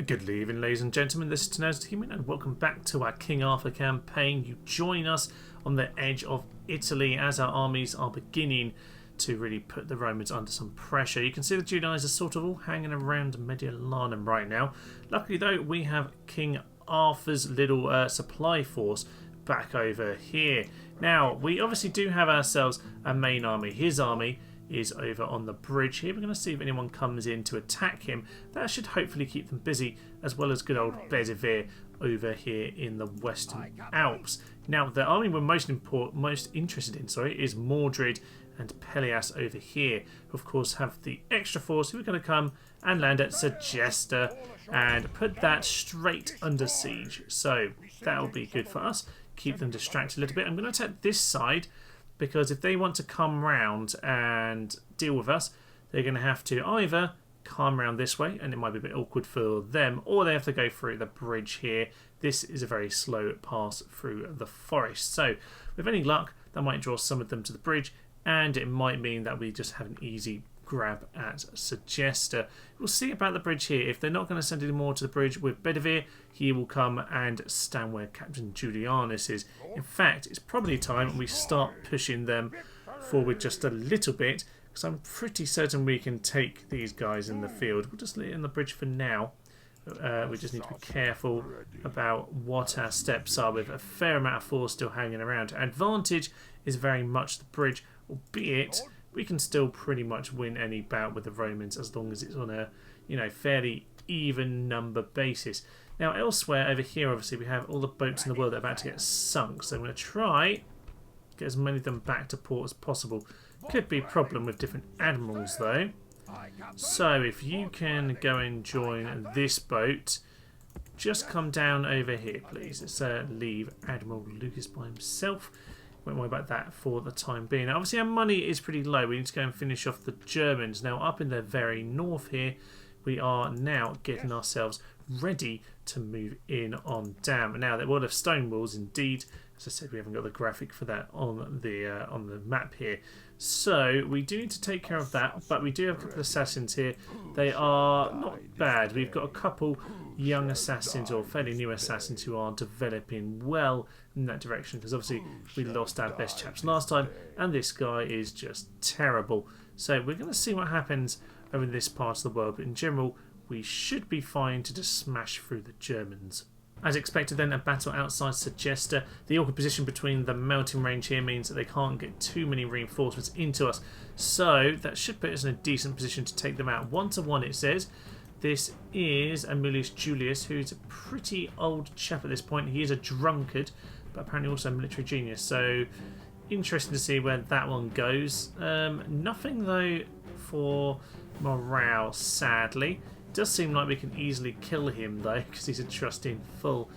Good evening, ladies and gentlemen, this is Tenacious Human and welcome back to our King Arthur campaign. You join us on the edge of Italy as our armies are beginning to really put the Romans under some pressure. You can see the Judaizers are sort of all hanging around Mediolanum right now. Luckily though, we have King Arthur's little supply force back over here. Now, we obviously do have ourselves a main army. His army is over on the bridge here. We're going to see if anyone comes in to attack him. That should hopefully keep them busy, as well as good old Bedivere over here in the Western Alps. Now, the army we're most interested in, is Mordred and Pelias over here, who of course have the extra force who are going to come and land at Segesta and put that straight under siege. So that'll be good for us. Keep them distracted a little bit. I'm going to attack this side, because if they want to come round and deal with us, they're going to have to either come round this way, and it might be a bit awkward for them, or they have to go through the bridge here. This is a very slow pass through the forest. So, with any luck, that might draw some of them to the bridge, and it might mean that we just have an easy grab at Segesta. We'll see about the bridge here. If they're not going to send any more to the bridge with Bedivere, he will come and stand where Captain Julianus is. In fact, it's probably time we start pushing them forward just a little bit, because I'm pretty certain we can take these guys in the field. We'll just leave it in the bridge for now. We just need to be careful about what our steps are, with a fair amount of force still hanging around. Our advantage is very much the bridge, albeit we can still pretty much win any bout with the Romans as long as it's on a fairly even number basis. Now elsewhere over here, obviously we have all the boats in the world that are about to get sunk, so I'm going to try get as many of them back to port as possible. Could be a problem with different admirals though. So if you can go and join this boat, just come down over here please. Let's leave Admiral Lucas by himself. Won't worry about that for the time being. Now, obviously our money is pretty low. We need to go and finish off the Germans. Now up in the very north here, we are now getting ourselves ready to move in on down. Now the world of stone walls, indeed. As I said, we haven't got the graphic for that on the map here. So we do need to take care of that, but we do have a couple of assassins here. They are not bad. We've got a couple young assassins, or fairly new assassins, who are developing well in that direction, because obviously we lost our best chaps last time, and this guy is just terrible. So we're going to see what happens over in this part of the world, but in general we should be fine to just smash through the Germans. As expected then, a battle outside Segesta. The awkward position between the mountain range here means that they can't get too many reinforcements into us. So that should put us in a decent position to take them out. 1-1 it says. This is Aemilius Julius, who's a pretty old chap at this point. He is a drunkard, but apparently also a military genius. So interesting to see where that one goes. Nothing though for morale, sadly. Does seem like we can easily kill him though, because he's a trusting full.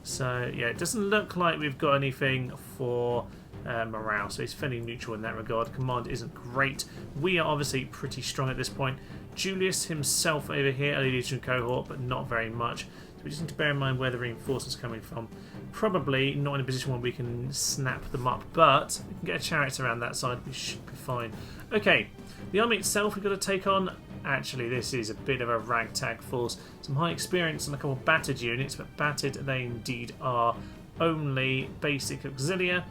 So yeah, it doesn't look like we've got anything for morale, so he's fairly neutral in that regard. Command isn't great. We are obviously pretty strong at this point. Julius himself over here, early legion cohort, but not very much. So we just need to bear in mind where the reinforcements are coming from. Probably not in a position where we can snap them up, but we can get a chariot around that side. We should be fine. Okay, the army itself we've got to take on. Actually, this is a bit of a ragtag force. Some high experience and a couple of battered units, but battered they indeed are. Only basic auxilia,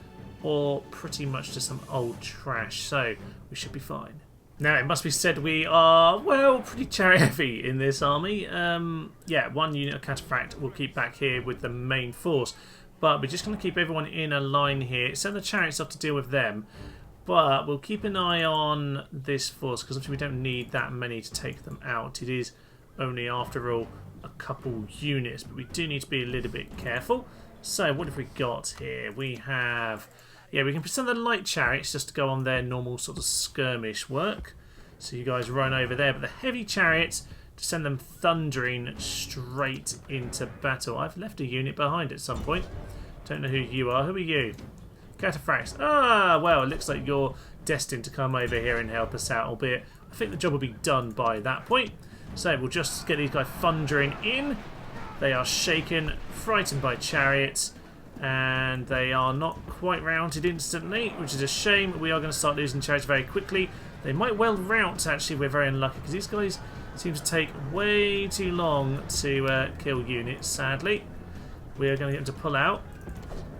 or pretty much just some old trash. So we should be fine. Now, it must be said we are, well, pretty chariot heavy in this army. Yeah, one unit of cataphract we'll keep back here with the main force. But we're just going to keep everyone in a line here. Send the chariots off to deal with them. But we'll keep an eye on this force, because obviously we don't need that many to take them out. It is only, after all, a couple units, but we do need to be a little bit careful. So what have we got here? We have, yeah, we can send the light chariots just to go on their normal sort of skirmish work. So you guys run over there, but the heavy chariots to send them thundering straight into battle. I've left a unit behind at some point. Don't know who you are. Who are you? Cataphracts. Ah, well, it looks like you're destined to come over here and help us out, albeit I think the job will be done by that point. So we'll just get these guys thundering in. They are shaken, frightened by chariots, and they are not quite routed instantly, which is a shame. We are going to start losing chariots very quickly. They might well rout, actually. We're very unlucky because these guys seem to take way too long to kill units, sadly. We're going to get them to pull out.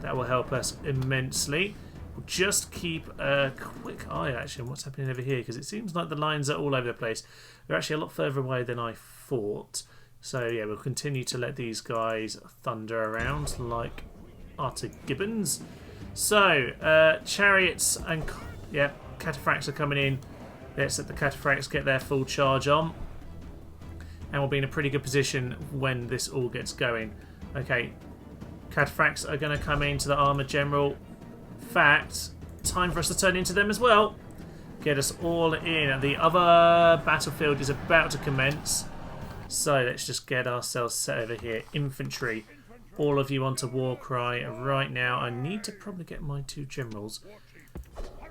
That will help us immensely. We'll just keep a quick eye, actually, on what's happening over here, because it seems like the lines are all over the place. They're actually a lot further away than I thought. So, yeah, we'll continue to let these guys thunder around like utter gibbons. So, chariots and, yeah, cataphracts are coming in. Let's let the cataphracts get their full charge on. And we'll be in a pretty good position when this all gets going. Okay, cataphracts are going to come into the armoured general. Fact, time for us to turn into them as well. Get us all in. The other battlefield is about to commence. So let's just get ourselves set over here. Infantry, all of you onto war cry right now. I need to probably get my 2 generals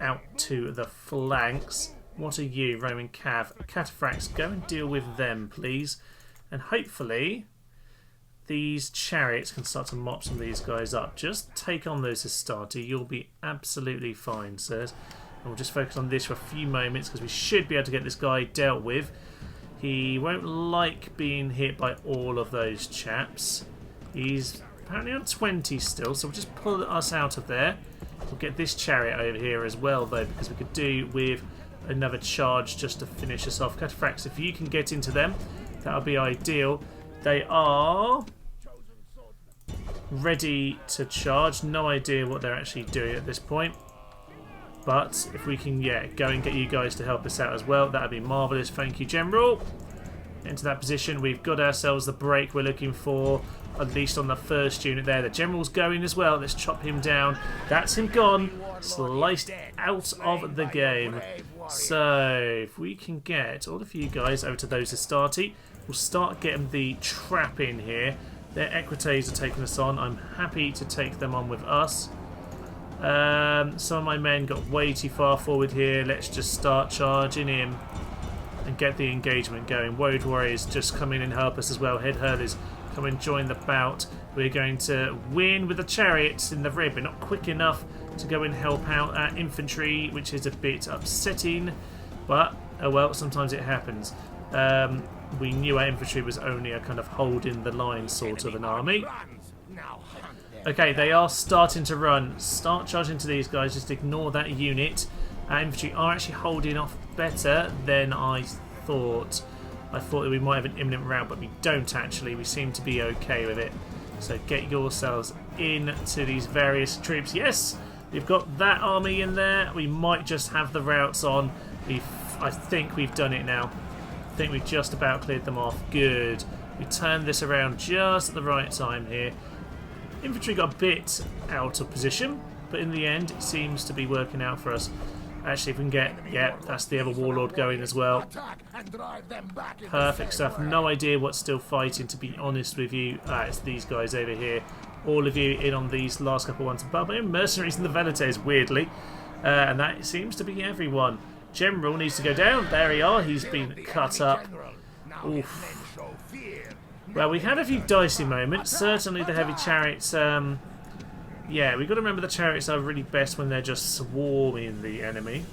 out to the flanks. What are you, Roman Cav? Cataphracts, go and deal with them, please. And hopefully these chariots can start to mop some of these guys up. Just take on those Hastati. You'll be absolutely fine, sirs. And we'll just focus on this for a few moments because we should be able to get this guy dealt with. He won't like being hit by all of those chaps. He's apparently on 20 still, so we'll just pull us out of there. We'll get this chariot over here as well, though, because we could do with another charge just to finish us off. Cataphracts, if you can get into them, that'll be ideal. They are ready to charge. No idea what they're actually doing at this point. But if we can, yeah, go and get you guys to help us out as well, that would be marvellous. Thank you, General. Into that position. We've got ourselves the break we're looking for, at least on the first unit there. The General's going as well. Let's chop him down. That's him gone. Sliced out of the game. So, if we can get all of you guys over to those Hastati, we'll start getting the trap in here. Their Equites are taking us on. I'm happy to take them on with us. Some of my men got way too far forward here. Let's just start charging in and get the engagement going. Woad Warriors just come in and help us as well. Head Hurlers come and join the bout. We're going to win with the chariots in the rear, but not quick enough to go and help out our infantry, which is a bit upsetting. But, oh well, sometimes it happens. We knew our infantry was only a kind of holding the line sort of an army. Okay, they are starting to run. Start charging to these guys. Just ignore that unit. Our infantry are actually holding off better than I thought. I thought that we might have an imminent rout, but we don't actually. We seem to be okay with it. So get yourselves into these various troops. Yes, we've got that army in there. We might just have the routs on. I think we've done it now. I think we've just about cleared them off. Good. We turned this around just at the right time here. Infantry got a bit out of position, but in the end it seems to be working out for us. Actually, if we can get, yeah, that's the other warlord going as well. Perfect stuff. No idea what's still fighting, to be honest with you. It's these guys over here. All of you in on these last couple ones. Barbarian mercenaries and the Velites, weirdly. And that seems to be everyone. General needs to go down. There we are. He's been cut up. Oof. Well, we had a few dicey moments. Certainly the heavy chariots. Yeah, we've got to remember the chariots are really best when they're just swarming the enemy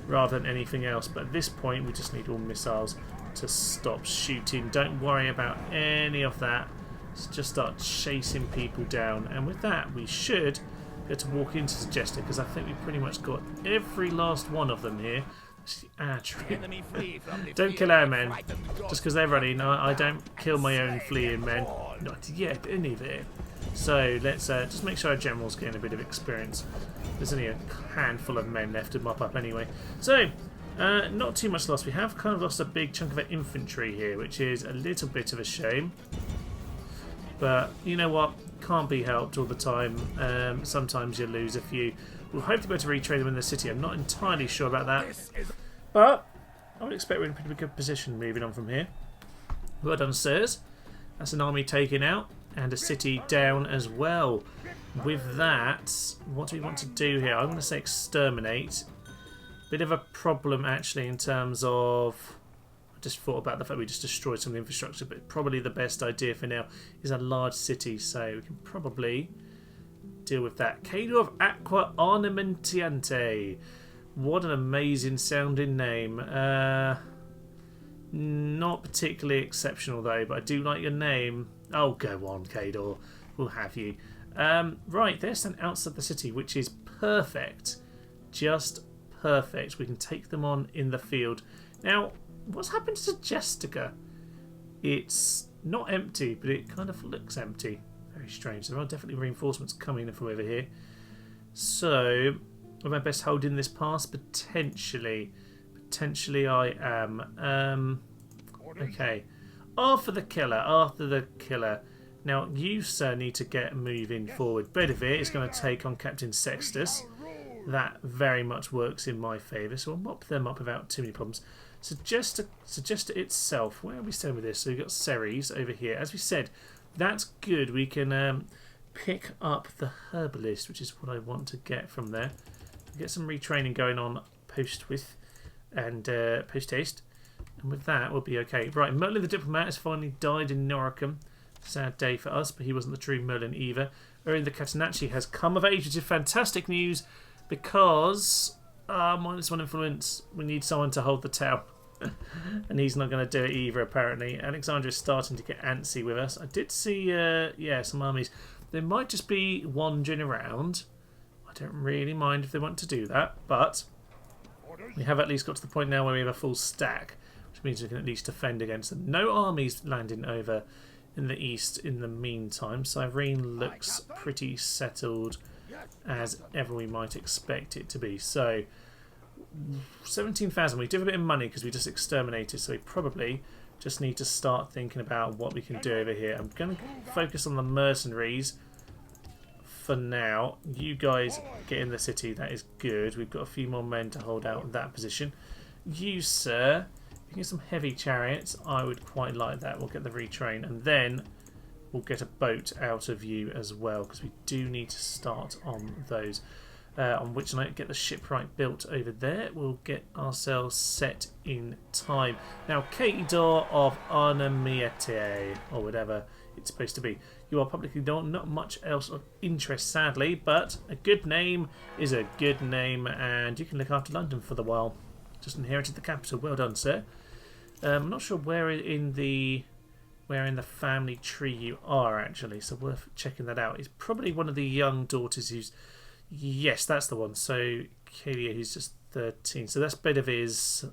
rather than anything else. But at this point, we just need all missiles to stop shooting. Don't worry about any of that. Let's just start chasing people down. And with that, we should be able to walk into Suggested, because I think we've pretty much got every last one of them here. Don't kill our men just because they're running. I don't kill my own fleeing men. Not yet, anyway. So let's just make sure our general's getting a bit of experience. There's only a handful of men left to mop up anyway. So, not too much loss. We have kind of lost a big chunk of our infantry here, which is a little bit of a shame. But you know what? Can't be helped all the time. Sometimes you lose a few. We'll hope to be able to retrain them in the city. I'm not entirely sure about that. But I would expect we're in a pretty good position moving on from here. Well done, sirs. That's an army taken out and a city down as well. With that, what do we want to do here? I'm going to say exterminate. Bit of a problem actually in terms of... I just thought about the fact we just destroyed some of the infrastructure, but probably the best idea for now is a large city, so we can probably deal with that. Cador of Aqua Ornamentiante. What an amazing sounding name. Not particularly exceptional though, but I do like your name. Oh, go on, Kador. We'll have you. Right, they're sent outside the city, which is perfect. Just perfect. We can take them on in the field. Now, what's happened to Jessica? It's not empty, but it kind of looks empty. Very strange. There are definitely reinforcements coming from over here. So, am I best holding this pass? Potentially. Potentially I am. Okay. After the killer. Now, you, sir, need to get moving forward. Bedivere is going to take on Captain Sextus. That very much works in my favour, so I'll mop them up without too many problems. Suggest itself. Where are we staying with this? So we've got Ceres over here. As we said, that's good. We can pick up the herbalist, which is what I want to get from there. Get some retraining going on post-with and post-haste. And with that, we'll be okay. Right, Merlin the Diplomat has finally died in Noricum. Sad day for us, but he wasn't the true Merlin either. Urin the Catenacci has come of age, which is fantastic news because -1 influence. We need someone to hold the town. And he's not going to do it either, apparently. Alexandra is starting to get antsy with us. I did see, some armies. They might just be wandering around. I don't really mind if they want to do that, but we have at least got to the point now where we have a full stack, which means we can at least defend against them. No armies landing over in the east in the meantime. Cyrene looks pretty settled as ever we might expect it to be. So 17,000. We do have a bit of money because we just exterminated, so we probably just need to start thinking about what we can do over here. I'm going to focus on the mercenaries for now. You guys get in the city. That is good. We've got a few more men to hold out in that position. You, sir, you get some heavy chariots. I would quite like that. We'll get the retrain, and then we'll get a boat out of you as well, because we do need to start on those. On which night get the shipwright built over there. We'll get ourselves set in time. Now, Kador of Arnamiete, or whatever it's supposed to be. You are publicly known, not much else of interest, sadly, but a good name is a good name, and you can look after London for the while. Just inherited the capital. Well done, sir. I'm not sure where in the family tree you are, actually, so worth checking that out. It's probably one of the young daughters who's... Yes, that's the one. So Kalia, who's just 13. So that's Bedivire's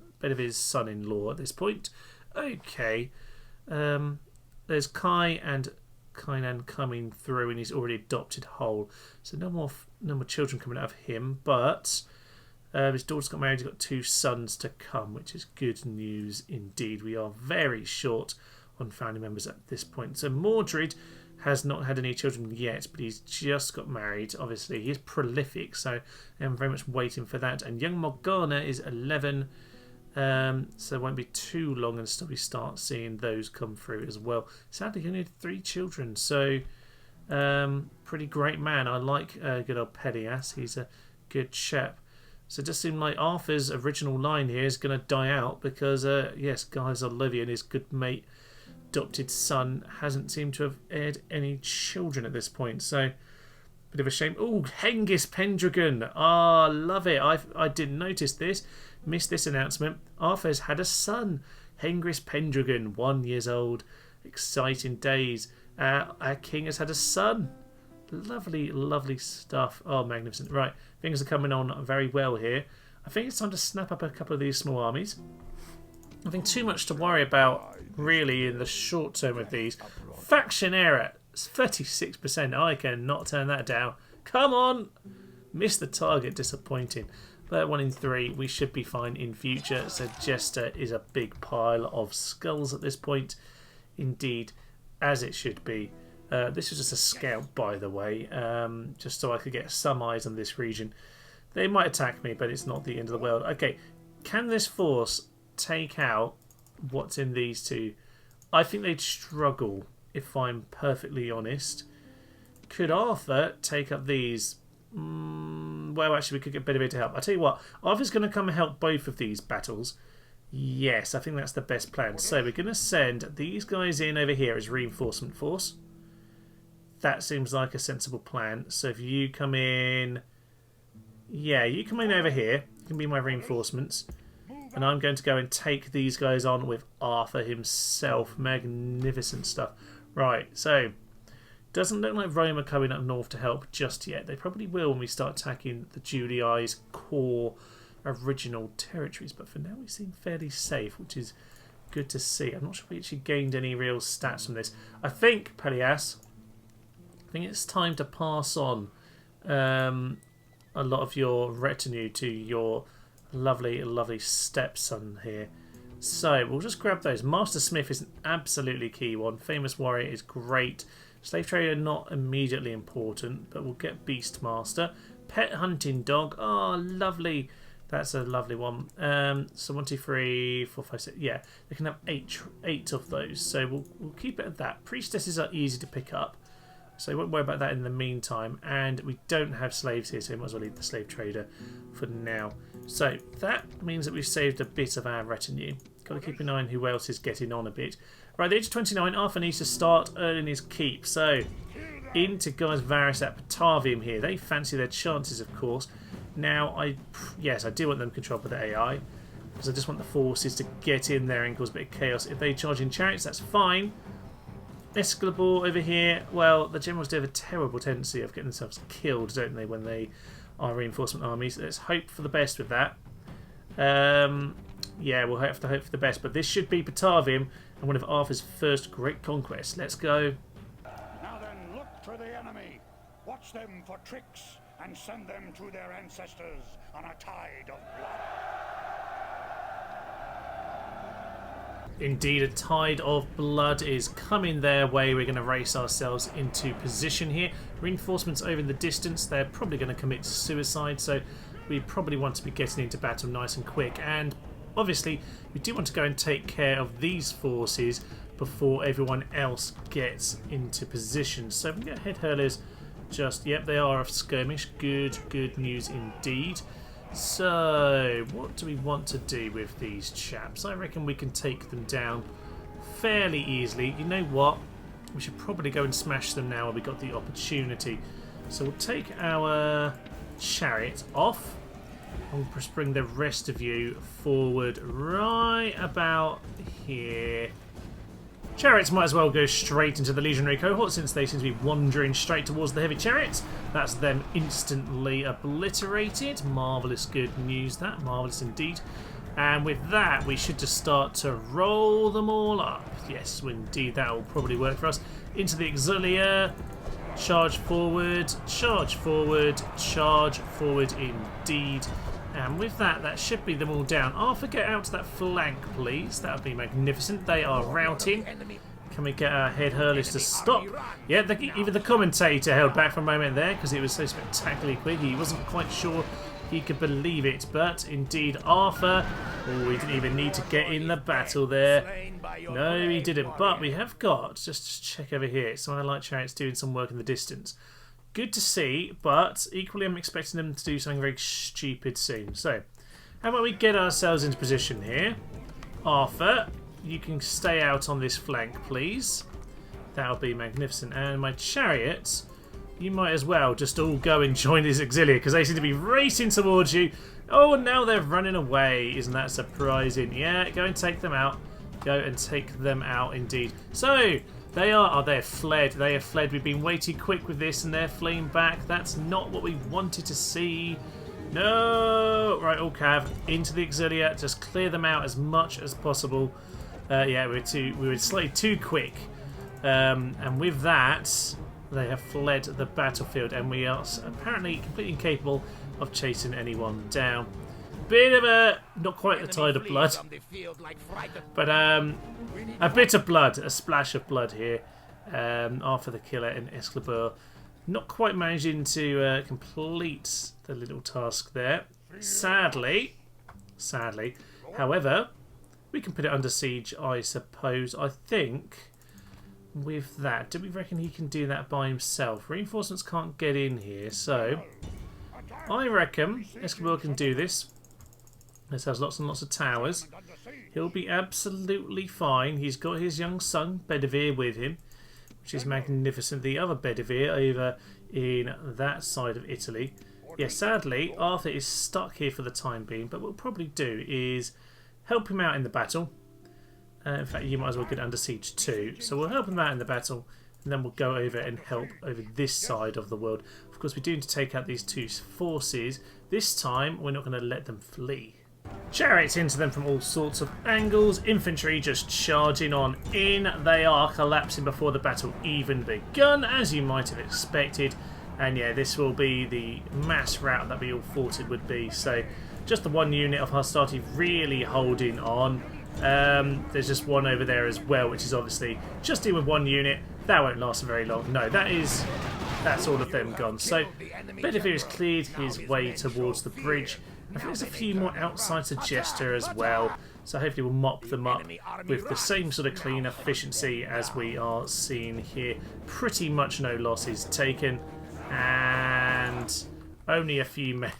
son-in-law at this point. Okay. There's Kai and Kainan coming through, and he's already adopted Hole. So no more children coming out of him. But his daughter's got married. He's got 2 sons to come, which is good news indeed. We are very short on family members at this point. So Mordred has not had any children yet, but he's just got married. Obviously, he is prolific, so I'm very much waiting for that. And young Morgana is 11, so it won't be too long until we start seeing those come through as well. Sadly, he only had 3 children, so pretty great man. I like good old Pelias. He's a good chap. So it does seem like Arthur's original line here is going to die out because, yes, Gaius Olivian, his good mate, adopted son, hasn't seemed to have aired any children at this point, so bit of a shame. Oh, Hengist Pendragon. Ah, love it. I didn't notice this. Missed this announcement. Arthur's had a son. Hengist Pendragon, 1 year old. Exciting days. Our king has had a son. Lovely, lovely stuff. Oh, magnificent. Right, things are coming on very well here. I think it's time to snap up a couple of these small armies. Nothing too much to worry about really in the short term with these. Faction error, 36%. I cannot turn that down. Come on! Missed the target, disappointing. But 1 in 3, we should be fine in future. So Jester is a big pile of skulls at this point. Indeed, as it should be. This was just a scout, by the way, just so I could get some eyes on this region. They might attack me, but it's not the end of the world. Okay, can this force take out what's in these 2? I think they'd struggle, if I'm perfectly honest. Could Arthur take up these? Well, actually, we could get a bit of it to help. I'll tell you what, Arthur's going to come and help both of these battles. Yes, I think that's the best plan. So we're going to send these guys in over here as reinforcement force. That seems like a sensible plan. So if you come in... Yeah, you come in over here. can be my reinforcements. And I'm going to go and take these guys on with Arthur himself. Magnificent stuff. Right, so doesn't look like Rome are coming up north to help just yet. They probably will when we start attacking the Julii core original territories. But for now we seem fairly safe, which is good to see. I'm not sure if we actually gained any real stats from this. I think, Pelias, I think it's time to pass on a lot of your retinue to your lovely, lovely stepson here. So we'll just grab those. Master Smith is an absolutely key one. Famous Warrior is great. Slave Trader not immediately important, but we'll get Beastmaster. Pet Hunting Dog. Oh, lovely. That's a lovely one. So 1, 2, 3, 4, 5, 6. Yeah, they can have eight of those. So we'll keep it at that. Priestesses are easy to pick up, so we won't worry about that in the meantime. And we don't have slaves here, so we might as well leave the Slave Trader for now. So that means that we've saved a bit of our retinue. Got to keep an eye on who else is getting on a bit. Right, the age of 29, Arthur needs to start earning his keep. So into Gaius Varus at Patavium here. They fancy their chances, of course. Now, yes, I do want them controlled by the AI, because I just want the forces to get in there and cause a bit of chaos. If they charge in chariots, that's fine. Excalibur over here, well, the generals do have a terrible tendency of getting themselves killed, don't they, when they are reinforcement armies. Let's hope for the best with that. Yeah, we'll have to hope for the best, but this should be Patavium and one of Arthur's first great conquests. Let's go. Now then, look to the enemy. Watch them for tricks and send them to their ancestors on a tide of blood. Indeed, a tide of blood is coming their way. We're going to race ourselves into position here. Reinforcements over in the distance. They're probably going to commit suicide, so we probably want to be getting into battle nice and quick. And obviously, we do want to go and take care of these forces before everyone else gets into position. So we can get head hurlers. Just, yep, they are off skirmish. Good news indeed. So, what do we want to do with these chaps? I reckon we can take them down fairly easily. You know what? We should probably go and smash them now when we got the opportunity. So we'll take our chariot off and we'll just bring the rest of you forward right about here. Chariots might as well go straight into the legionary cohort since they seem to be wandering straight towards the heavy chariots. That's them instantly obliterated. Marvellous good news that. Marvellous indeed. And with that, we should just start to roll them all up. Yes, indeed, that will probably work for us. Into the Auxilia. Charge forward. Charge forward. Charge forward indeed. And with that, that should be them all down. Arthur, get out to that flank, please. That would be magnificent. They are routing. Can we get our head hurlers to stop? Yeah, even the commentator held back for a moment there because it was so spectacularly quick. He wasn't quite sure he could believe it. But indeed, Arthur... Oh, he didn't even need to get in the battle there. No, he didn't. But we have got... Just check over here. Some of the light chariots doing some work in the distance. Good to see, but equally I'm expecting them to do something very stupid soon. So, how about we get ourselves into position here? Arthur, you can stay out on this flank, please. That would be magnificent. And my chariots, you might as well just all go and join this auxilia because they seem to be racing towards you. Oh, now they're running away. Isn't that surprising? Yeah, go and take them out. Go and take them out indeed. So... They have fled. They have fled. We've been way too quick with this and they're fleeing back. That's not what we wanted to see. No! Right, all cav, into the auxilia. Just clear them out as much as possible. Yeah, we were slightly too quick. And with that, they have fled the battlefield and we are apparently completely incapable of chasing anyone down. Bit of a... not quite the tide of blood. But a bit of blood. A splash of blood here. Arthur the Killer and Excalibur not quite managing to complete the little task there. Sadly. However, we can put it under siege, I suppose. I think with that... Do we reckon he can do that by himself? Reinforcements can't get in here, so... I reckon Excalibur can do this. This has lots and lots of towers. He'll be absolutely fine. He's got his young son, Bedivere, with him, which is magnificent. The other Bedivere over in that side of Italy yeah, sadly, Arthur is stuck here for the time being, but what we'll probably do is help him out in the battle. In fact, you might as well get under siege too. So we'll help him out in the battle, and then we'll go over and help over this side of the world. Of course, we do need to take out these two forces. This time, we're not going to let them flee. Chariots into them from all sorts of angles. Infantry just charging on in. They are collapsing before the battle even begun, as you might have expected. And yeah, this will be the mass rout that we all thought it would be. So just the one unit of Hastati really holding on. There's just one over there as well, which is obviously just in with one unit. That won't last very long. No, that's all of them gone. So Bedivere has cleared his way towards the bridge. I think there's a few more outside to Jester as well. So hopefully we'll mop them up with the same sort of clean efficiency as we are seeing here. Pretty much no losses taken. And only a few men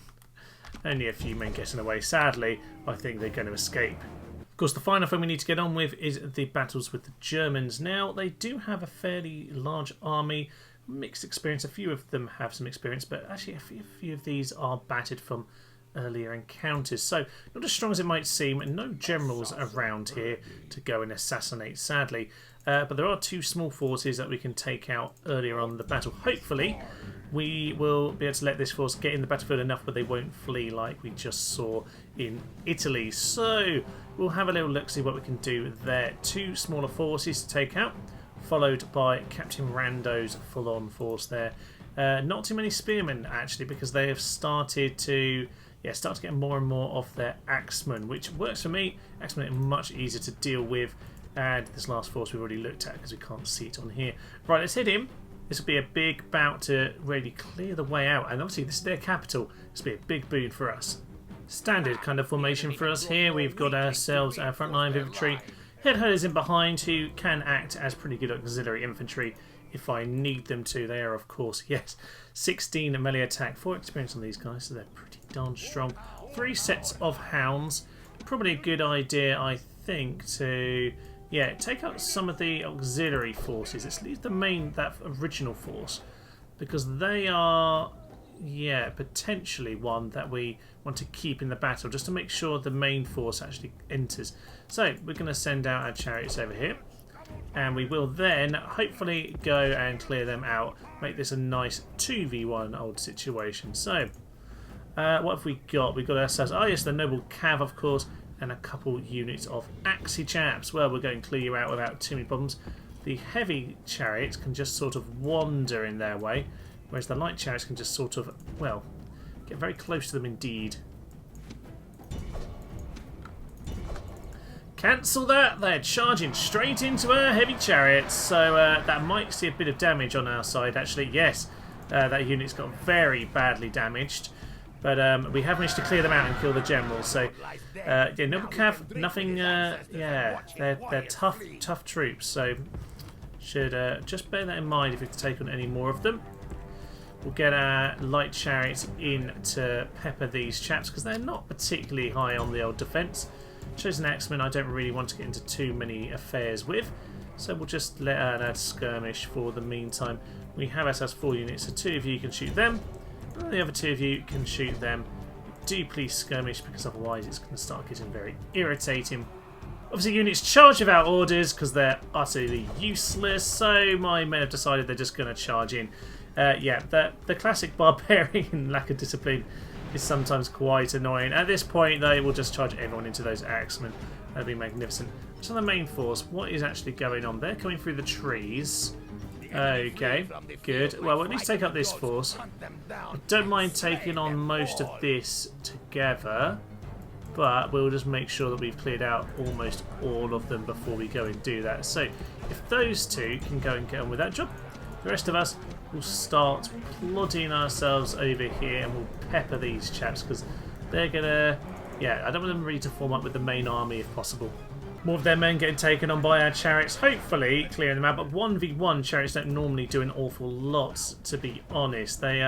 getting away. Sadly, I think they're going to escape. Of course, the final thing we need to get on with is the battles with the Germans. Now, they do have a fairly large army, mixed experience. A few of them have some experience, but actually a few of these are battered from earlier encounters. So, not as strong as it might seem, and no generals around here to go and assassinate, sadly. But there are two small forces that we can take out earlier on in the battle. Hopefully, we will be able to let this force get in the battlefield enough where they won't flee like we just saw in Italy. So, we'll have a little look, see what we can do there. Two smaller forces to take out, followed by Captain Rando's full-on force there. Not too many spearmen, actually, because they have started to get more and more of their axemen, which works for me. Axemen are much easier to deal with. And this last force we've already looked at because we can't see it on here. Right, let's hit him. This will be a big bout to really clear the way out. And obviously this is their capital. This will be a big boon for us. Standard kind of formation for us here. We've got ourselves our frontline infantry. Head herders in behind who can act as pretty good auxiliary infantry if I need them to. They are, of course, yes, 16 melee attack, 4 experience on these guys, so they're pretty darn strong. 3 sets of hounds. Probably a good idea, I think, to take out some of the auxiliary forces. Let's leave that original force, because they are potentially one that we want to keep in the battle, just to make sure the main force actually enters. So we're going to send out our chariots over here, and we will then hopefully go and clear them out, make this a nice 2v1 old situation. So what have we got? We've got ourselves, the noble cav, of course, and a couple units of axey chaps. Well, we're going to clear you out without too many problems. The heavy chariots can just sort of wander in their way, whereas the light chariots can just sort of, well, get very close to them indeed. Cancel that! They're charging straight into our heavy chariots, so that might see a bit of damage on our side, actually. Yes, that unit's got very badly damaged. But we have managed to clear them out and kill the generals. So, Noble Cav, nothing, they're tough troops. So, should just bear that in mind if we have to take on any more of them. We'll get our light chariots in to pepper these chaps, because they're not particularly high on the old defence. Chosen Axemen I don't really want to get into too many affairs with. So, we'll just let our skirmish for the meantime. We have ourselves 4 units, so 2 of you can shoot them. And the other 2 of you can shoot them. Do please skirmish, because otherwise it's going to start getting very irritating. Obviously units charge without orders because they're utterly useless, so my men have decided they're just going to charge in. The classic barbarian lack of discipline is sometimes quite annoying. At this point they will just charge everyone into those axemen. That'd be magnificent. So the main force, what is actually going on? They're coming through the trees. Okay, good. Well, we'll at least take up this force. I don't mind taking on most of this together, but we'll just make sure that we've cleared out almost all of them before we go and do that. So if those 2 can go and get on with that job, the rest of us will start plodding ourselves over here and we'll pepper these chaps, because they're gonna, I don't want them really to form up with the main army if possible. More of their men getting taken on by our chariots, hopefully clearing them out. But 1v1 chariots don't normally do an awful lot, to be honest. They,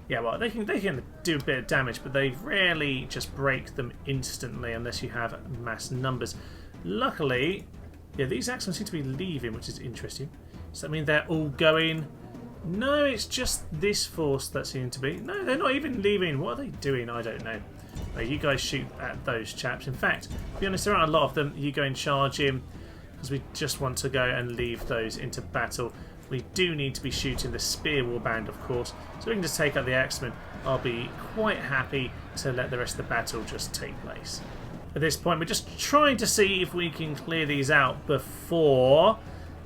they can do a bit of damage, but they rarely just break them instantly unless you have mass numbers. Luckily, these axemen seem to be leaving, which is interesting. Does that mean they're all going? No, it's just this force that seems to be. No, they're not even leaving. What are they doing? I don't know. Right, you guys shoot at those chaps. In fact, to be honest, there aren't a lot of them. You go and charge him because we just want to go and leave those into battle. We do need to be shooting the spear warband, of course, so we can just take out the axemen. I'll be quite happy to let the rest of the battle just take place. At this point, we're just trying to see if we can clear these out before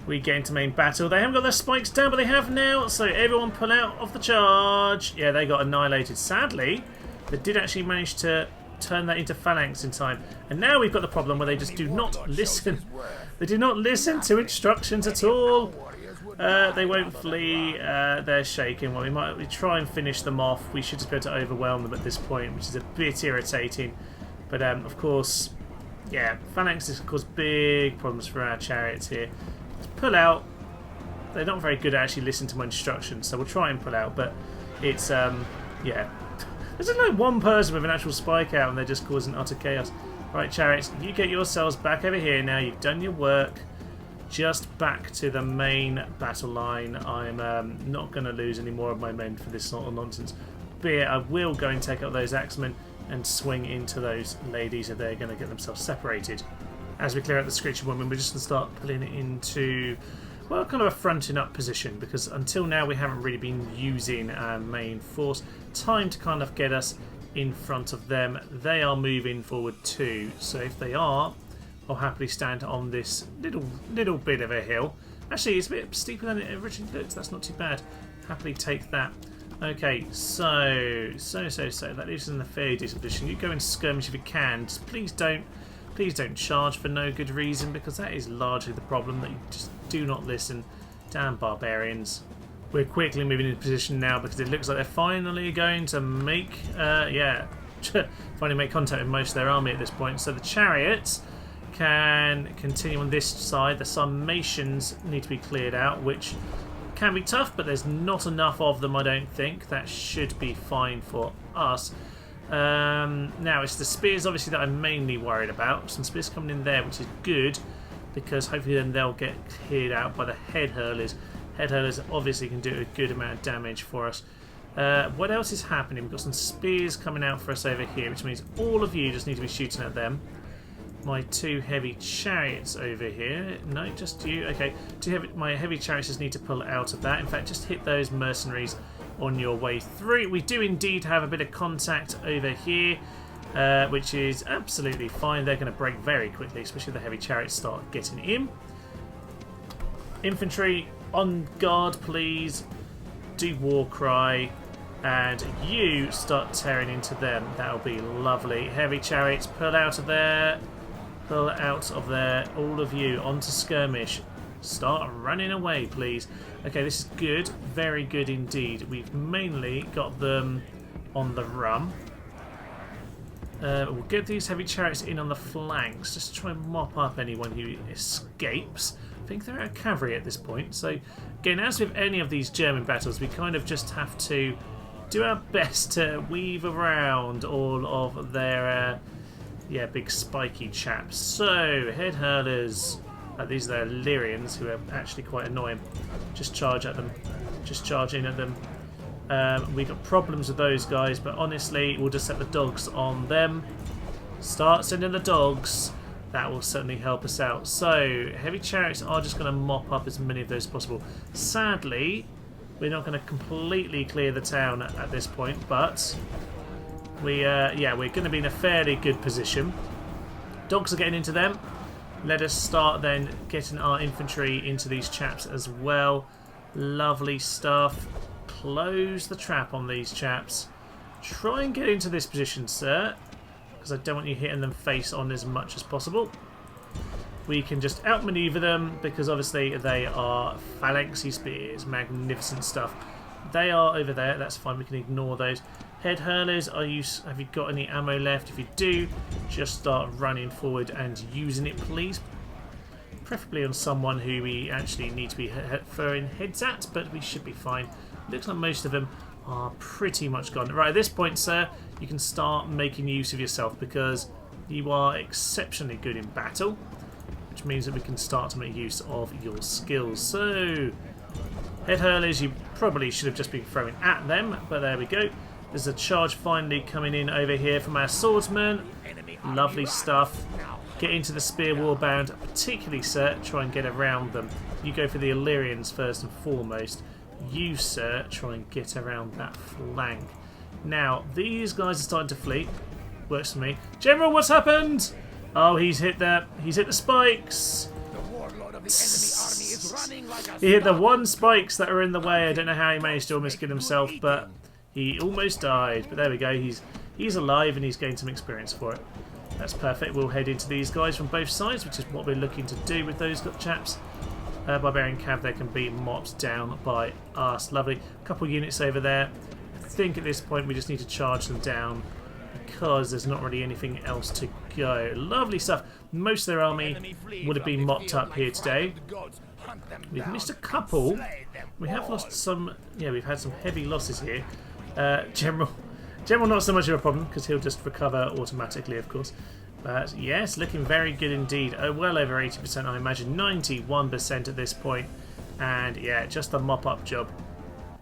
we get into main battle. They haven't got their spikes down, but they have now, so everyone pull out of the charge. Yeah, they got annihilated. Sadly, they did actually manage to turn that into phalanx in time. And now we've got the problem where they just do not listen. They do not listen to instructions at all. They won't flee. They're shaking. Well, we try and finish them off. We should just be able to overwhelm them at this point, which is a bit irritating. But of course, yeah, phalanxes cause big problems for our chariots here. Let's pull out. They're not very good at actually listening to my instructions, so we'll try and pull out. But it's yeah. There's just like one person with an actual spike out, and they're just causing utter chaos. Right, chariots, you get yourselves back over here now. You've done your work. Just back to the main battle line. I'm not going to lose any more of my men for this sort of nonsense. But I will go and take out those axemen and swing into those ladies if they're going to get themselves separated. As we clear out the Screeching Woman, we're just going to start pulling it into, well, kind of a fronting up position, because until now we haven't really been using our main force. Time to kind of get us in front of them. They are moving forward too, so if they are, I'll happily stand on this little bit of a hill. Actually, it's a bit steeper than it originally looked. That's not too bad. Happily take that. Okay, so that leaves us in a fairly decent position. You go and skirmish if you can. Just please don't charge for no good reason, because that is largely the problem, that you just do not listen. Damn barbarians. We're quickly moving into position now because it looks like they're finally going to make finally make contact with most of their army at this point. So the chariots can continue on this side. The summations need to be cleared out, which can be tough, but there's not enough of them, I don't think. That should be fine for us. Now it's the spears obviously that I'm mainly worried about. Some spears coming in there, which is good, because hopefully then they'll get cleared out by the head hurlers. Head hurlers obviously can do a good amount of damage for us. What else is happening? We've got some spears coming out for us over here, which means all of you just need to be shooting at them. My two heavy chariots over here. No, just you. Okay, my heavy chariots just need to pull out of that. In fact, just hit those mercenaries on your way through. We do indeed have a bit of contact over here, which is absolutely fine. They're going to break very quickly, especially if the heavy chariots start getting in. Infantry, on guard, please. Do war cry. And you start tearing into them. That'll be lovely. Heavy chariots, pull out of there. Pull out of there. All of you onto skirmish. Start running away, please. Okay, this is good. Very good indeed. We've mainly got them on the run. We'll get these heavy chariots in on the flanks. Just try and mop up anyone who escapes. I think they're out of cavalry at this point. So, again, as with any of these German battles, we kind of just have to do our best to weave around all of their big spiky chaps. So, head hurlers. These are the Illyrians, who are actually quite annoying. Just charge at them. Just charge in at them. We've got problems with those guys, but honestly, we'll just set the dogs on them. Start sending the dogs. That will certainly help us out. So, heavy chariots are just going to mop up as many of those as possible. Sadly, we're not going to completely clear the town at this point, but we're going to be in a fairly good position. Dogs are getting into them. Let us start then getting our infantry into these chaps as well. Lovely stuff. Close the trap on these chaps. Try and get into this position, sir, because I don't want you hitting them face on as much as possible. We can just outmaneuver them because obviously they are phalanxy spears. Magnificent stuff. They are over there. That's fine. We can ignore those. Head hurlers, have you got any ammo left? If you do, just start running forward and using it, please. Preferably on someone who we actually need to be throwing heads at, but we should be fine. Looks like most of them are pretty much gone. Right, at this point, sir, you can start making use of yourself because you are exceptionally good in battle, which means that we can start to make use of your skills. So, Head hurlers you probably should have just been throwing at them, but there we go. There's a charge finally coming in over here from our swordsman. Lovely stuff. Get into the spear warband, particularly, sir, try and get around them. You go for the Illyrians first and foremost. You, sir, try and get around that flank. Now, these guys are starting to flee. Works for me. General, what's happened? Oh, he's hit the spikes. He hit the one spikes that are in the way. I don't know how he managed to almost kill himself, but he almost died. But there we go. He's alive and he's gained some experience for it. That's perfect. We'll head into these guys from both sides, which is what we're looking to do with those chaps. Barbarian Cav, they can be mopped down by us. Lovely. A couple units over there. I think at this point we just need to charge them down because there's not really anything else to go. Lovely stuff. Most of their army would have been mopped up here today. We've missed a couple. We have lost some. Yeah, we've had some heavy losses here. General not so much of a problem because he'll just recover automatically, of course. But yes, looking very good indeed. Well over 80%, I imagine 91% at this point. And yeah, just a mop-up job.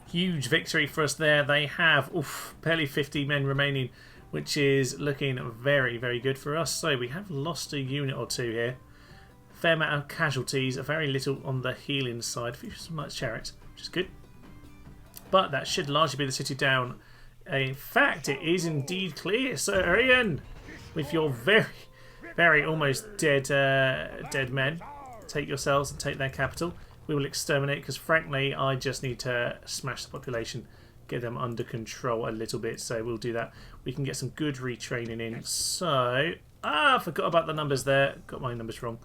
Huge victory for us there. They have barely 50 men remaining, which is looking very, very good for us. So we have lost a unit or two here. Fair amount of casualties, very little on the healing side. Some nice chariots, which is good. But that should largely be the city down. In fact, it is indeed clear, Sir Ian, with your very, very almost dead men. Take yourselves and take their capital. We will exterminate because, frankly, I just need to smash the population, get them under control a little bit. So we'll do that. We can get some good retraining in. So, I forgot about the numbers there. Got my numbers wrong.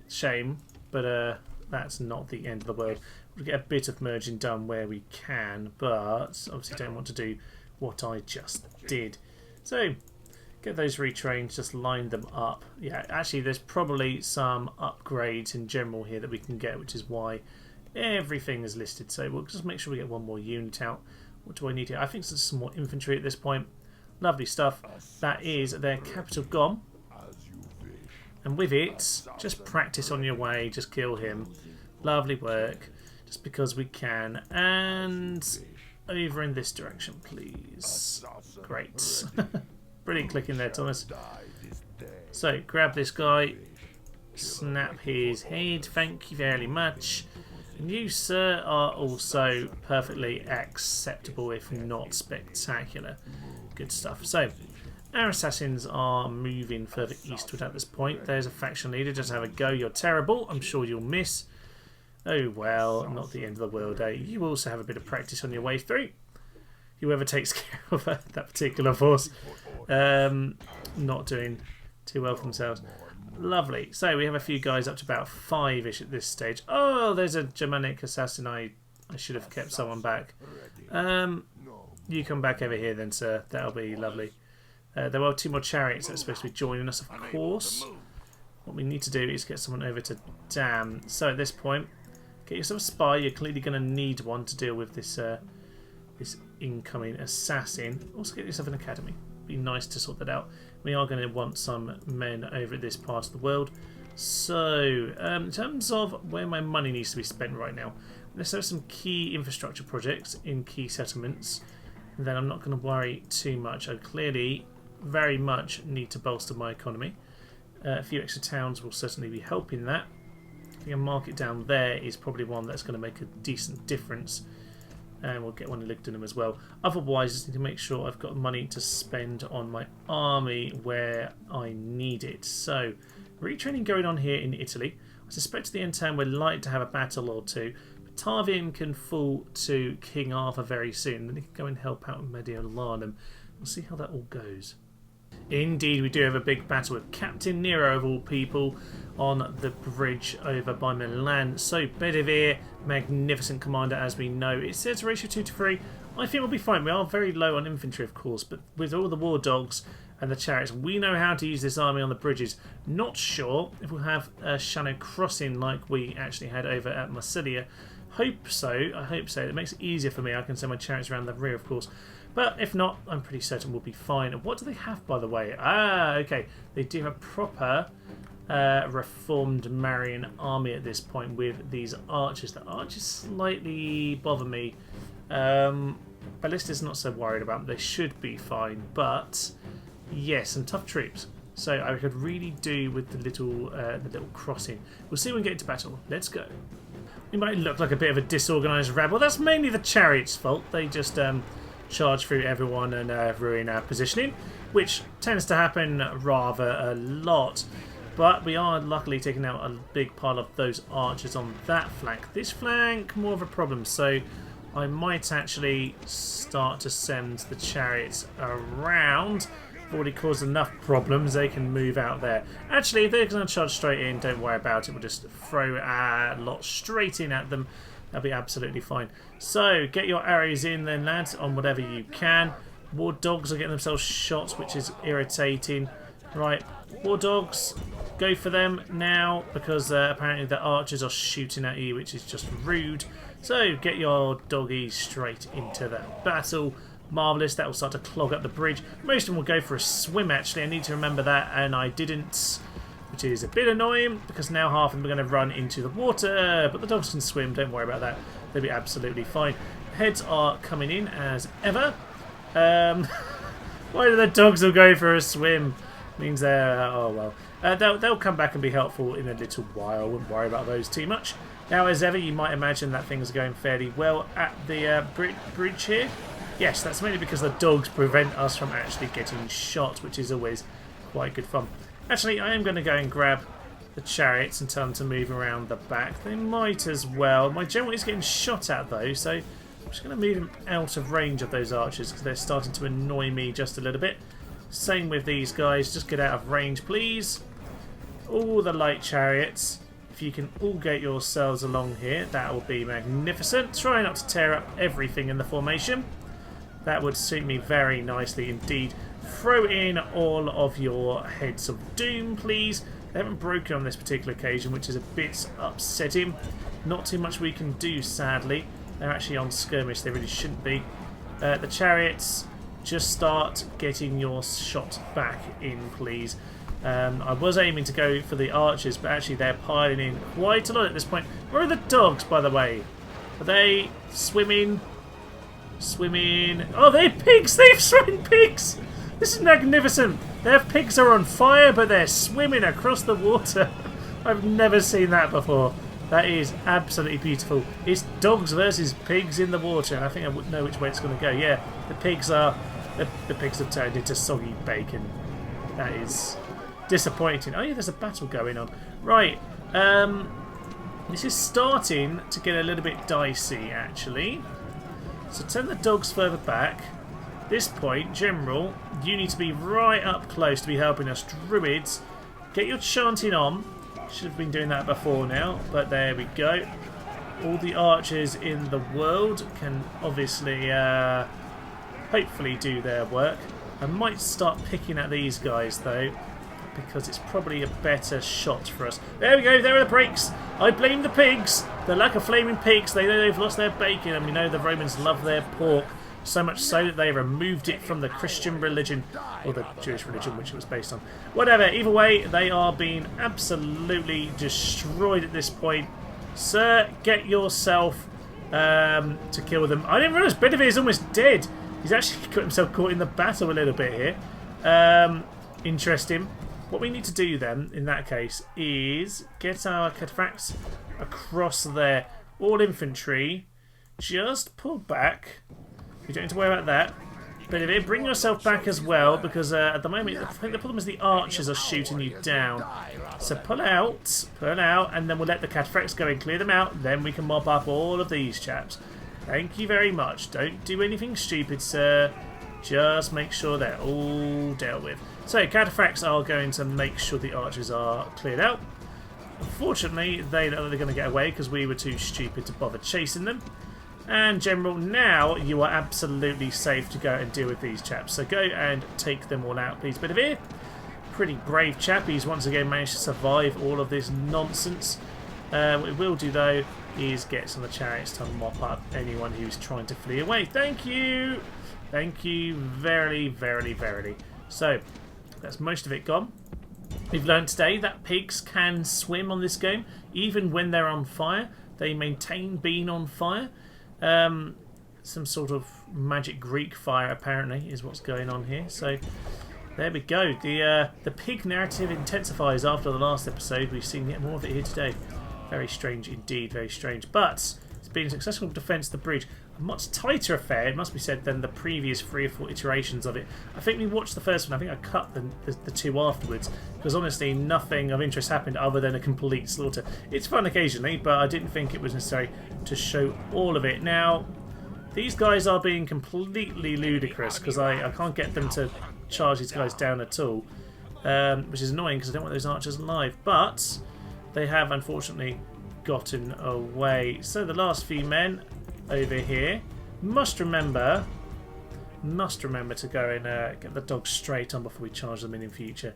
Shame, but that's not the end of the world. We'll get a bit of merging done where we can, but obviously don't want to do what I just did. So, get those retrained, just line them up. Yeah, actually there's probably some upgrades in general here that we can get, which is why everything is listed. So we'll just make sure we get one more unit out. What do I need here? I think there's some more infantry at this point. Lovely stuff. That is their capital gone. And with it, just practice on your way, just kill him. Lovely work. Just because we can. And over in this direction, please. Great. Brilliant clicking there, Thomas. So, grab this guy. Snap his head. Thank you very much. And you, sir, are also perfectly acceptable, if not spectacular. Good stuff. So, our assassins are moving further eastward at this point. There's a faction leader. Just have a go. You're terrible. I'm sure you'll miss. Oh well, not the end of the world, eh? You also have a bit of practice on your way through. Whoever takes care of that particular force, not doing too well for themselves. Lovely. So we have a few guys up to about 5-ish at this stage. Oh, there's a Germanic assassin. I should have kept someone back. You come back over here then, sir. That'll be lovely. There are 2 more chariots that are supposed to be joining us, of course. What we need to do is get someone over to Dam. So at this point, get yourself a spy. You're clearly going to need one to deal with this this incoming assassin. Also get yourself an academy. Be nice to sort that out. We are going to want some men over at this part of the world. So in terms of where my money needs to be spent right now, let's have some key infrastructure projects in key settlements. And then I'm not going to worry too much. I clearly very much need to bolster my economy. A few extra towns will certainly be helping that. I think a market down there is probably one that's going to make a decent difference. And we'll get one in Ligdunum as well. Otherwise, I just need to make sure I've got money to spend on my army where I need it. So, retraining going on here in Italy. I suspect at the end time we're likely to have a battle or two. Patavium can fall to King Arthur very soon. Then he can go and help out Mediolanum. We'll see how that all goes. Indeed, we do have a big battle with Captain Nero, of all people, on the bridge over by Milan. So, Bedivere, magnificent commander, as we know. It says ratio 2-3. I think we'll be fine. We are very low on infantry, of course, but with all the war dogs and the chariots, we know how to use this army on the bridges. Not sure if we'll have a Shannon crossing like we actually had over at Marsilia. Hope so. I hope so. It makes it easier for me. I can send my chariots around the rear, of course. But if not, I'm pretty certain we'll be fine. And what do they have, by the way? Ah, okay. They do have proper reformed Marian army at this point with these archers. The archers slightly bother me. Ballista's not so worried about them. They should be fine, but yes, some tough troops. So I could really do with the little crossing. We'll see when we get into battle. Let's go. We might look like a bit of a disorganised rabble. That's mainly the chariot's fault. They just charge through everyone and ruin our positioning, which tends to happen rather a lot. But we are luckily taking out a big pile of those archers on that flank. This flank, more of a problem. So I might actually start to send the chariots around. I've already caused enough problems. They can move out there. Actually, if they're going to charge straight in, don't worry about it. We'll just throw a lot straight in at them. That'll be absolutely fine. So, get your arrows in then, lads, on whatever you can. War dogs are getting themselves shot, which is irritating. Right, war dogs, go for them now, because apparently the archers are shooting at you, which is just rude. So, get your doggies straight into that battle. Marvellous, that will start to clog up the bridge. Most of them will go for a swim, actually. I need to remember that, and I didn't, which is a bit annoying, because now half of them are going to run into the water, but the dogs can swim, don't worry about that. They'll be absolutely fine. Heads are coming in as ever. Why do the dogs all go for a swim? Means they're, oh well. They'll come back and be helpful in a little while. I wouldn't worry about those too much. Now, as ever, you might imagine that things are going fairly well at the bridge here. Yes, that's mainly because the dogs prevent us from actually getting shot, which is always quite good fun. Actually, I am going to go and grab the chariots and tell them to move around the back. They might as well. My general is getting shot at, though, so I'm just going to move them out of range of those archers because they're starting to annoy me just a little bit. Same with these guys. Just get out of range, please. All the light chariots. If you can all get yourselves along here, that will be magnificent. Try not to tear up everything in the formation. That would suit me very nicely indeed. Throw in all of your heads of doom, please. They haven't broken on this particular occasion, which is a bit upsetting. Not too much we can do, sadly. They're actually on skirmish. They really shouldn't be. The chariots, just start getting your shot back in, please. I was aiming to go for the archers, but actually they're piling in quite a lot at this point. Where are the dogs, by the way? Are they swimming? Swimming. Oh, they're pigs! They've swum pigs! This is magnificent! Their pigs are on fire, but they're swimming across the water. I've never seen that before. That is absolutely beautiful. It's dogs versus pigs in the water, and I think I would know which way it's going to go. Yeah, the pigs are... The pigs have turned into soggy bacon. That is disappointing. Oh yeah, there's a battle going on. Right, this is starting to get a little bit dicey, actually. So turn the dogs further back. At this point, General, you need to be right up close to be helping us. Druids, get your chanting on. Should have been doing that before now, but there we go. All the archers in the world can obviously, hopefully do their work. I might start picking at these guys though, because it's probably a better shot for us. There we go, there are the brakes. I blame the pigs. The lack of flaming pigs. They know they've lost their bacon, and we know the Romans love their pork. So much so that they removed it from the Christian religion, or the Jewish religion, which it was based on. Whatever, either way, they are being absolutely destroyed at this point. Sir, get yourself to kill them. I didn't realise Bedivere is almost dead. He's actually got himself caught in the battle a little bit here. Interesting. What we need to do then, in that case, is get our cataphracts across there. All infantry, just pull back. You don't need to worry about that. But bring yourself back as well, because at the moment, I think the problem is the archers are shooting you down. So pull out, and then we'll let the cataphracts go and clear them out. Then we can mop up all of these chaps. Thank you very much. Don't do anything stupid, sir. Just make sure they're all dealt with. So, cataphracts are going to make sure the archers are cleared out. Unfortunately, they know they're going to get away because we were too stupid to bother chasing them. And General, now you are absolutely safe to go and deal with these chaps. So go and take them all out, please. Bedivere, pretty brave chap. He's once again managed to survive all of this nonsense. What we will do, though, is get some of the chariots to mop up anyone who's trying to flee away. Thank you! Thank you very, very, very. So, that's most of it gone. We've learned today that pigs can swim on this game, even when they're on fire. They maintain being on fire. Some sort of magic Greek fire, apparently, is what's going on here. So there we go. The pig narrative intensifies after the last episode. We've seen yet more of it here today. Very strange indeed, very strange. But it's been a successful defence of the bridge. A much tighter affair, it must be said, than the previous 3 or 4 iterations of it. I think we watched the first one. I think I cut the 2 afterwards, because honestly nothing of interest happened other than a complete slaughter. It's fun occasionally, but I didn't think it was necessary to show all of it. Now, these guys are being completely ludicrous, because I can't get them to charge these guys down at all, which is annoying because I don't want those archers alive. But they have unfortunately gotten away. So the last few men over here must remember to go and get the dogs straight on before we charge them in future.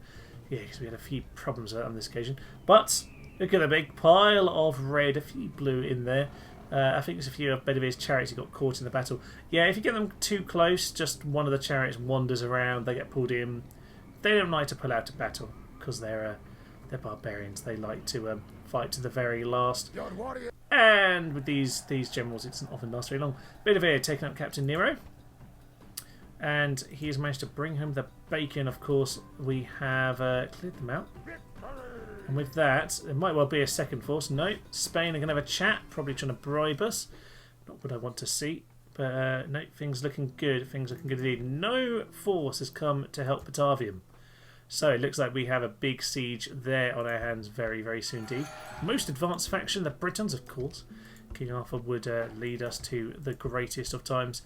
Yeah, because we had a few problems on this occasion. But look at the big pile of red, a few blue in there. I think there's a few of Patavium's chariots who got caught in the battle. Yeah, if you get them too close, just one of the chariots wanders around, they get pulled in. They don't like to pull out of battle because they're barbarians. They like to fight to the very last. And with these generals, it doesn't often last very long. Patavium taking up Captain Nero. And he's managed to bring home the bacon, of course. We have cleared them out. And with that, there might well be a second force. No, Spain are going to have a chat, probably trying to bribe us. Not what I want to see. But no, things looking good. Things looking good indeed. No force has come to help Patavium. So it looks like we have a big siege there on our hands very, very soon indeed. Most advanced faction, the Britons, of course. King Arthur would lead us to the greatest of times.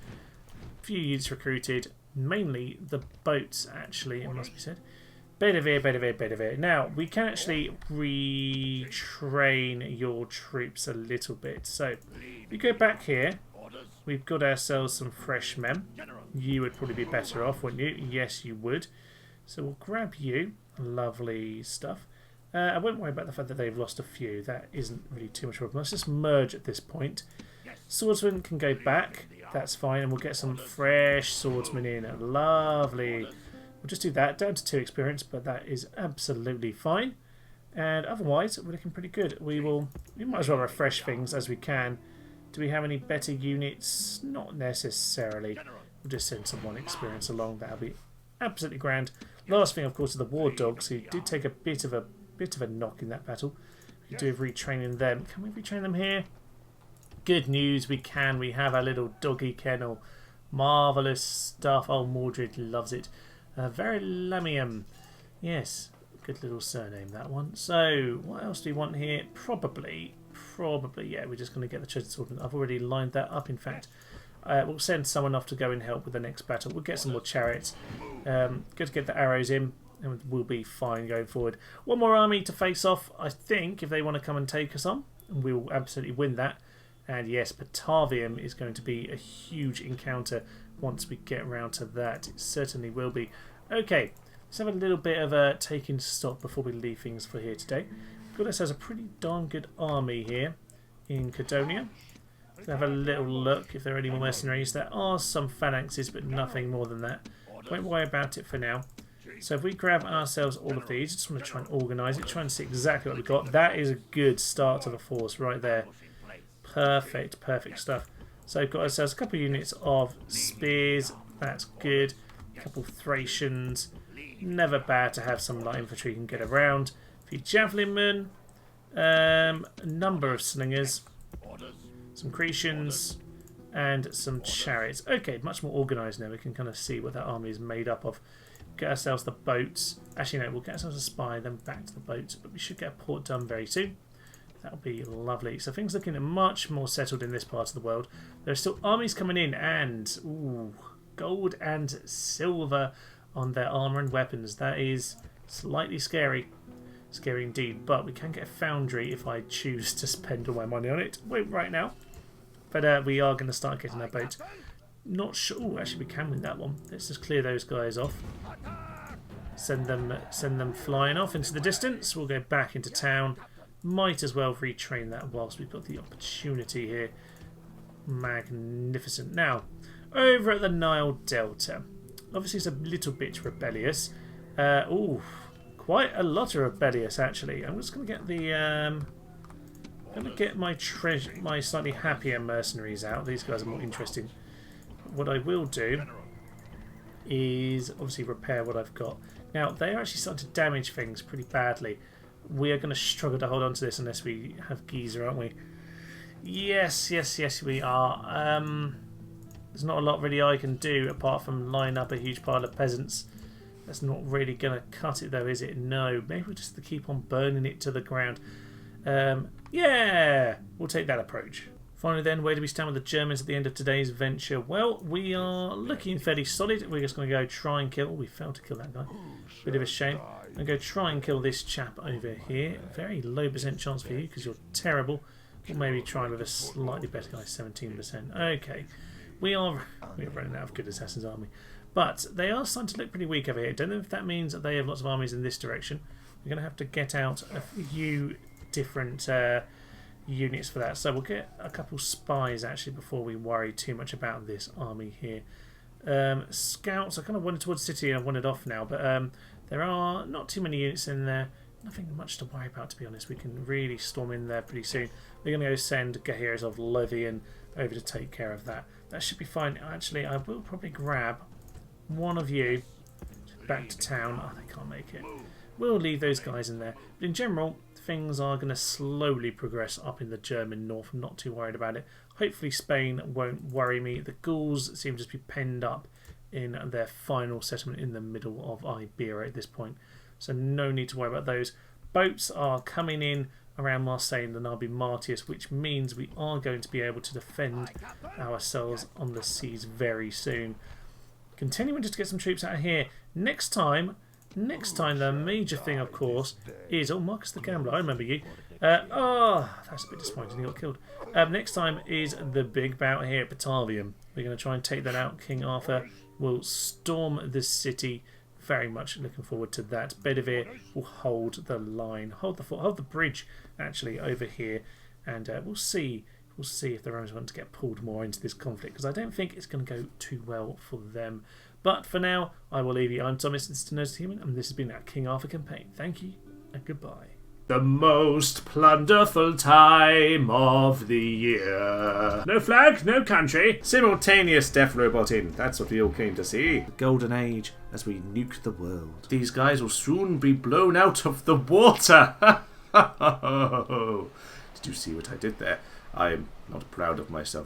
Few units recruited, mainly the boats, actually, it must be said. Patavium. Now, we can actually retrain your troops a little bit. So, if we go back here, we've got ourselves some fresh men. You would probably be better off, wouldn't you? Yes, you would. So we'll grab you. Lovely stuff. I won't worry about the fact that they've lost a few. That isn't really too much of a problem. Let's just merge at this point. Swordsmen can go back. That's fine. And we'll get some fresh swordsmen in. Lovely. We'll just do that. Down to 2 experience, but that is absolutely fine. And otherwise, we're looking pretty good. We might as well refresh things as we can. Do we have any better units? Not necessarily. We'll just send some 1 experience along. That'll be absolutely grand. Last thing, of course, are the war dogs, who did take a bit of a knock in that battle. We do have retraining them. Can we retrain them here? Good news, we can. We have our little doggy kennel. Marvellous stuff. Oh, Mordred loves it. Verilamium. Yes, good little surname, that one. So, what else do we want here? Probably, yeah, we're just going to get the treasure sword. I've already lined that up, in fact. We'll send someone off to go and help with the next battle. We'll get some more chariots. Good to get the arrows in, and we'll be fine going forward. One more army to face off, I think, if they want to come and take us on. And we will absolutely win that. And yes, Patavium is going to be a huge encounter once we get around to that. It certainly will be. Okay, let's have a little bit of a taking stock before we leave things for here today. Got ourselves a pretty darn good army here in Cadonia. Have a little look if there are any more mercenaries. There are some phalanxes, but nothing more than that. Won't worry about it for now. So if we grab ourselves all of these, just want to try and organise it, try and see exactly what we've got. That is a good start to the force right there. Perfect stuff. So we've got ourselves a couple of units of spears. That's good. A couple of Thracians. Never bad to have some light infantry who can get around. A few javelin men. A number of slingers. Some Cretians and some chariots. Okay, much more organised now. We can kind of see what that army is made up of. Get ourselves the boats. Actually, no, we'll get ourselves a spy, then back to the boats. But we should get a port done very soon. That'll be lovely. So things looking much more settled in this part of the world. There are still armies coming in, and gold and silver on their armour and weapons. That is slightly scary. Scary indeed, but we can get a foundry if I choose to spend all my money on it. Wait, right now. But we are going to start getting our boats. Not sure. Oh, actually, we can win that one. Let's just clear those guys off. Send them flying off into the distance. We'll go back into town. Might as well retrain that whilst we've got the opportunity here. Magnificent. Now, over at the Nile Delta. Obviously, it's a little bit rebellious. Quite quite a lot of rebellious actually. I'm just going to get the my slightly happier mercenaries out. These guys are more interesting. What I will do is obviously repair what I've got. Now they are actually starting to damage things pretty badly. We are going to struggle to hold on to this unless we have Geezer, aren't we? Yes, we are. There's not a lot really I can do apart from line up a huge pile of peasants. That's not really going to cut it though, is it? No. Maybe we'll just keep on burning it to the ground. Yeah, we'll take that approach. Finally then, where do we stand with the Germans at the end of today's venture? Well, we are looking fairly solid. We're just going to go try and kill... We failed to kill that guy. Bit of a shame. I'm going to go try and kill this chap over here. Very low % chance for you because you're terrible. We'll maybe try with a slightly better guy, 17%. Okay. We're running out of good assassins, aren't we? But they are starting to look pretty weak over here. Don't know if that means that they have lots of armies in this direction. We're going to have to get out a few different units for that. So we'll get a couple spies actually before we worry too much about this army here. Scouts, I kind of wanted towards the city and I wanted off now, but there are not too many units in there. Nothing much to worry about, to be honest. We can really storm in there pretty soon. We're going to go send Gahirs of Levian over to take care of that. That should be fine. Actually, I will probably grab one of you back to town. Oh, they can't make it. We'll leave those guys in there. But in general, things are going to slowly progress up in the German north. I'm not too worried about it. Hopefully Spain won't worry me. The Gauls seem to just be penned up in their final settlement in the middle of Iberia at this point. So no need to worry about those. Boats are coming in around Marseille and Narbi Martius, which means we are going to be able to defend ourselves on the seas very soon. Continuing just to get some troops out of here. Next time the major thing, of course, is... Oh, Marcus the Gambler, I remember you. Oh, that's a bit disappointing, he got killed. Next time is the big bout here at Patavium. We're going to try and take that out. King Arthur will storm the city. Very much looking forward to that. Bedivere will hold the line, hold the bridge actually over here, and we'll see if the Romans want to get pulled more into this conflict, because I don't think it's going to go too well for them. But for now, I will leave you. I'm Thomas, this is Tenosity Human, and this has been our King Arthur campaign. Thank you and goodbye. The most plunderful time of the year. No flag, no country. Simultaneous death robot in. That's what we all came to see. The golden age as we nuke the world. These guys will soon be blown out of the water. Did you see what I did there? I am not proud of myself.